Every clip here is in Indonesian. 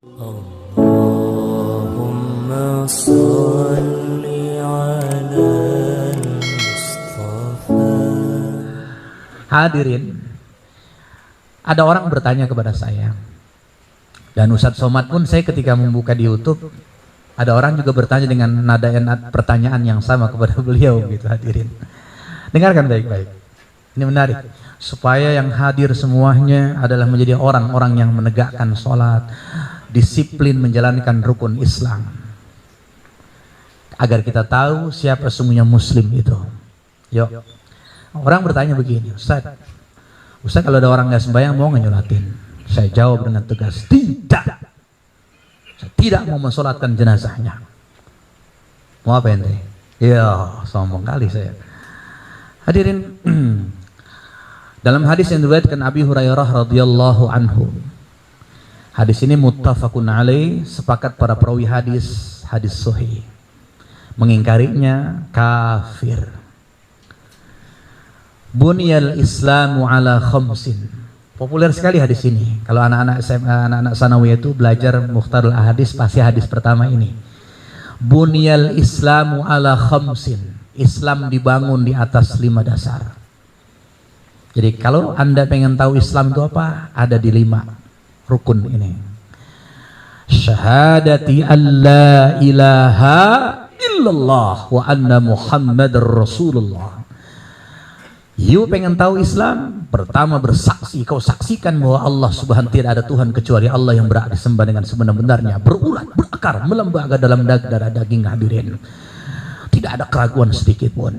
Allahumma salli ala Mustafa. Hadirin, ada orang bertanya kepada saya, dan Ustadz Somad pun saya ketika membuka di YouTube, ada orang juga bertanya dengan nada pertanyaan yang sama kepada beliau gitu. Hadirin, dengarkan baik-baik, ini menarik, supaya yang hadir semuanya adalah menjadi orang-orang yang menegakkan sholat, disiplin menjalankan rukun Islam, agar kita tahu siapa sesungguhnya muslim itu. Yuk, orang bertanya begini, Ustaz kalau ada orang nggak sembahyang mau nggak nyolatin? Saya jawab dengan tegas, tidak. Saya tidak mau mensolatkan jenazahnya. Mau apa ente? Ya, sombong kali saya. Hadirin, dalam hadis yang diriwayatkan Abi Hurairah radhiyallahu anhu, hadis ini muttafaqun alaih, sepakat para perawi hadis sahih. Mengingkarinya kafir. Bunyal Islamu ala khamsin. Populer sekali hadis ini. Kalau anak-anak anak-anak sanawiyah itu belajar Mukhtarul Ahadits pasti hadis pertama ini. Bunyal Islamu ala khamsin. Islam dibangun di atas 5 dasar. Jadi kalau Anda pengen tahu Islam itu apa, ada di 5 rukun ini. Syahadati an la ilaha illallah wa anna Muhammadar Rasulullah. You pengen tahu Islam? Pertama bersaksi, kau saksikan bahwa Allah Subhanahu tidak ada Tuhan kecuali Allah yang berhak disembah dengan sebenar-benarnya, berurat, berakar, melembaga dalam darah daging. Hadirin, tidak ada keraguan sedikit pun.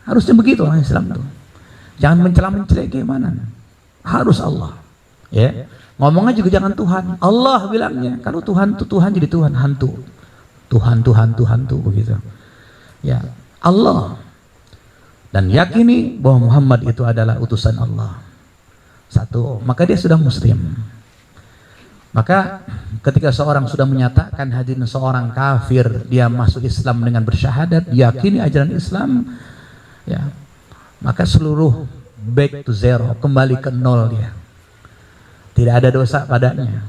Harusnya begitu orang Islam tuh. Jangan mencela-mencela gimana. Harus Allah. Ya. Ngomongnya juga jangan Tuhan. Allah bilangnya. Kalau Tuhan itu Tuhan jadi Tuhan hantu. Tuhan tuh begitu. Ya, Allah. Dan yakini bahwa Muhammad itu adalah utusan Allah. Satu, maka dia sudah muslim. Maka ketika seorang sudah menyatakan hadirin seorang kafir, dia masuk Islam dengan bersyahadat, yakini ajaran Islam, ya, maka seluruh back to zero, kembali ke nol dia. Tidak ada dosa padanya.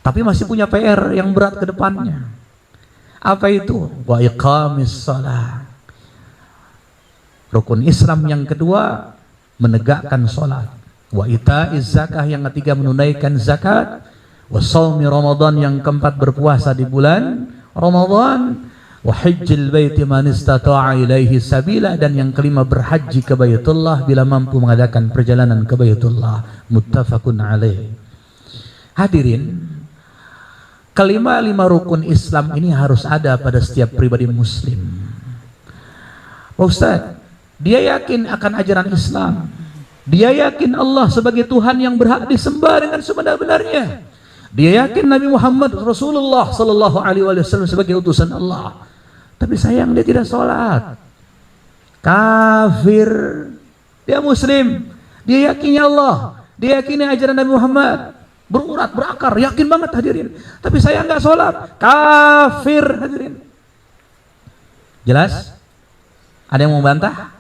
Tapi masih punya PR yang berat ke depannya. Apa itu? Wa iqamis shalah. Rukun Islam yang kedua, menegakkan sholat. Wa ita'iz zakah yang ketiga, menunaikan zakat. Wa shaumi Ramadan yang keempat, berpuasa di bulan Ramadan. Wa hajjil baiti man istata'a ilaihi sabila, dan yang kelima berhaji ke Baitullah bila mampu mengadakan perjalanan ke Baitullah. Muttafaqun alaih. Hadirin, kelima 5 rukun Islam ini harus ada pada setiap pribadi muslim. Ustaz, dia yakin akan ajaran Islam. Dia yakin Allah sebagai Tuhan yang berhak disembah dengan sebenar-benarnya. Dia yakin Nabi Muhammad Rasulullah sallallahu alaihi wasallam sebagai utusan Allah. Tapi sayang dia tidak sholat. Kafir. Dia muslim. Dia yakini Allah. Dia yakini ajaran Nabi Muhammad. Berurat, berakar, yakin banget hadirin. Tapi saya nggak sholat. Kafir hadirin. Jelas? Ada yang mau bantah?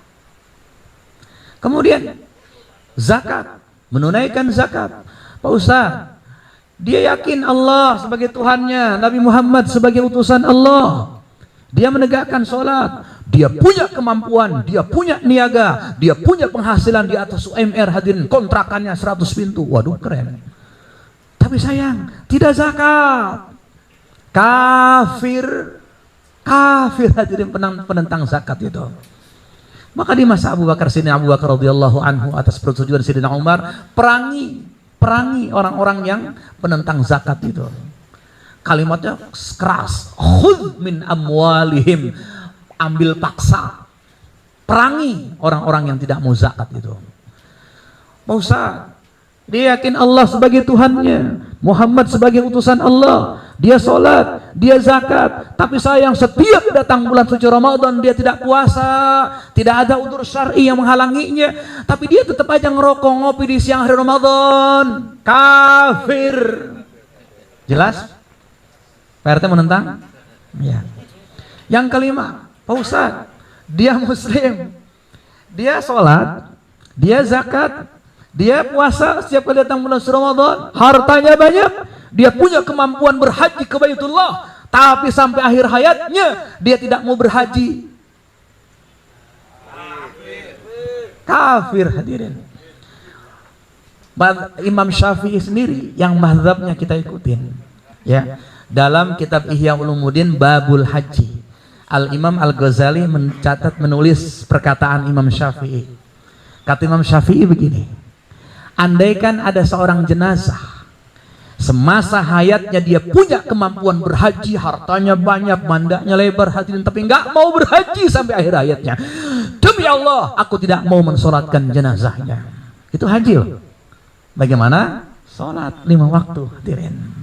Kemudian zakat, menunaikan zakat. Pak Ustaz, dia yakin Allah sebagai Tuhannya, Nabi Muhammad sebagai utusan Allah. Dia menegakkan sholat, dia punya kemampuan, dia punya niaga, dia punya penghasilan di atas UMR hadirin, kontrakannya 100 pintu. Waduh, keren. Tapi sayang, tidak zakat. Kafir hadirin, penentang zakat itu. Maka di masa Abu Bakar radhiyallahu anhu atas persetujuan Sayyidina Umar, perangi orang-orang yang penentang zakat itu. Kalimatnya keras, khudh min amwalihim, ambil paksa. Perangi orang-orang yang tidak mau zakat itu. Pak Ustaz, dia yakin Allah sebagai Tuhannya, Muhammad sebagai utusan Allah. Dia sholat, dia zakat, tapi sayang setiap datang bulan suci Ramadan dia tidak puasa, tidak ada udzur syar'i yang menghalanginya, tapi dia tetap aja ngerokok, ngopi di siang hari Ramadan. Kafir. Jelas? Pak RT menentang? Ya. Yang kelima, Pak Ustaz, dia muslim, dia sholat, dia zakat, dia puasa setiap kali datang bulan suci Ramadan, hartanya banyak, dia punya kemampuan berhaji ke Baitullah, tapi sampai akhir hayatnya dia tidak mau berhaji. Kafir, hadirin. Imam Syafi'i sendiri yang mazhabnya kita ikutin, ya. Dalam kitab Ihya Ulumuddin Babul Haji, Al-Imam Al-Ghazali menulis perkataan Imam Syafi'i. Kata Imam Syafi'i begini, andaikan ada seorang jenazah semasa hayatnya dia punya kemampuan berhaji, hartanya banyak, mandaknya lebar, hadirin, tapi nggak mau berhaji sampai akhir hayatnya, demi Allah aku tidak mau mensolatkan jenazahnya. Itu haji loh. Bagaimana? Sholat 5 waktu, hadirin.